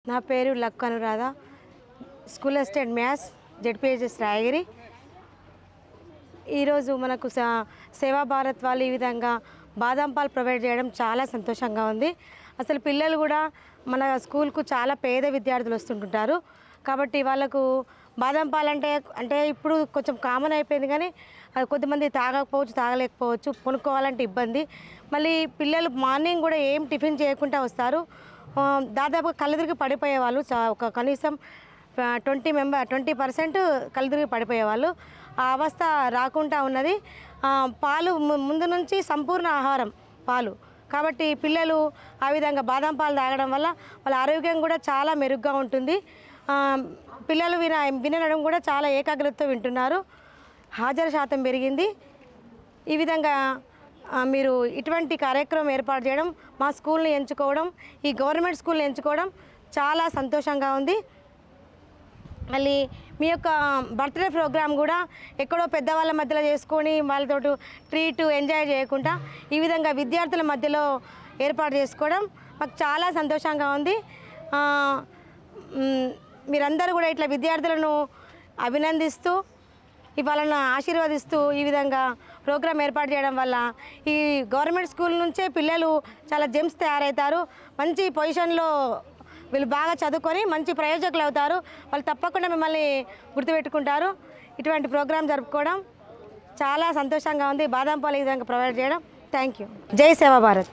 నా పేరు luck Anuradha. School assistant maths ZPHS Rayagiri. ఈరోజు మనకు సేవా భారత్ వాళ్ళు ఈ విధంగా బాదం పాలు ప్రొవైడ్ చేయడం చాలా సంతోషంగా ఉంది. అసలు పిల్లలు కూడా మన స్కూల్కు చాలా పేద విద్యార్థులు వస్తుంటుంటారు కాబట్టి వాళ్ళకు బాదం పాలు అంటే ఇప్పుడు కొంచెం కామన్ అయిపోయింది, కానీ కొంతమంది తాగలేకపోవచ్చు, కొనుక్కోవాలంటే ఇబ్బంది. మళ్ళీ పిల్లలు మార్నింగ్ కూడా ఏం టిఫిన్ చేయకుండా వస్తారు. దాదాపుగా కళ్ళు తిరిగి పడిపోయేవాళ్ళు. ఒక కనీసం 20% కళ్ళు తిరిగి పడిపోయేవాళ్ళు. ఆ అవస్థ రాకుండా ఉన్నది. పాలు ముందు నుంచి సంపూర్ణ ఆహారం పాలు కాబట్టి పిల్లలు ఆ విధంగా బాదం పాలు తాగడం వల్ల వాళ్ళ ఆరోగ్యం కూడా చాలా మెరుగ్గా ఉంటుంది. పిల్లలు వినడం కూడా చాలా ఏకాగ్రతతో వింటున్నారు. హాజరు శాతం పెరిగింది. ఈ విధంగా మీరు ఇటువంటి కార్యక్రమం ఏర్పాటు చేయడం, మా స్కూల్ని ఎంచుకోవడం, ఈ గవర్నమెంట్ స్కూల్ని ఎంచుకోవడం చాలా సంతోషంగా ఉంది. మళ్ళీ మీ యొక్క బర్త్డే ప్రోగ్రామ్ కూడా ఎక్కడో పెద్దవాళ్ళ మధ్యలో చేసుకొని వాళ్ళతో ట్రీట్ ఎంజాయ్ చేయకుండా ఈ విధంగా విద్యార్థుల మధ్యలో ఏర్పాటు చేసుకోవడం మాకు చాలా సంతోషంగా ఉంది. మీరందరూ కూడా ఇట్లా విద్యార్థులను అభినందిస్తూ వాళ్ళను ఆశీర్వదిస్తూ ఈ విధంగా ప్రోగ్రాం ఏర్పాటు చేయడం వల్ల ఈ గవర్నమెంట్ స్కూల్ నుంచే పిల్లలు చాలా జెమ్స్ తయారవుతారు. మంచి పొజిషన్లో వీళ్ళు బాగా చదువుకొని మంచి ప్రయోజకులు అవుతారు. వాళ్ళు తప్పకుండా మిమ్మల్ని గుర్తుపెట్టుకుంటారు. ఇటువంటి ప్రోగ్రాం జరుపుకోవడం చాలా సంతోషంగా ఉంది. బాదం పాలు ఈ విధంగా ప్రొవైడ్ చేయడం. Thank you. జై సేవా భారత్.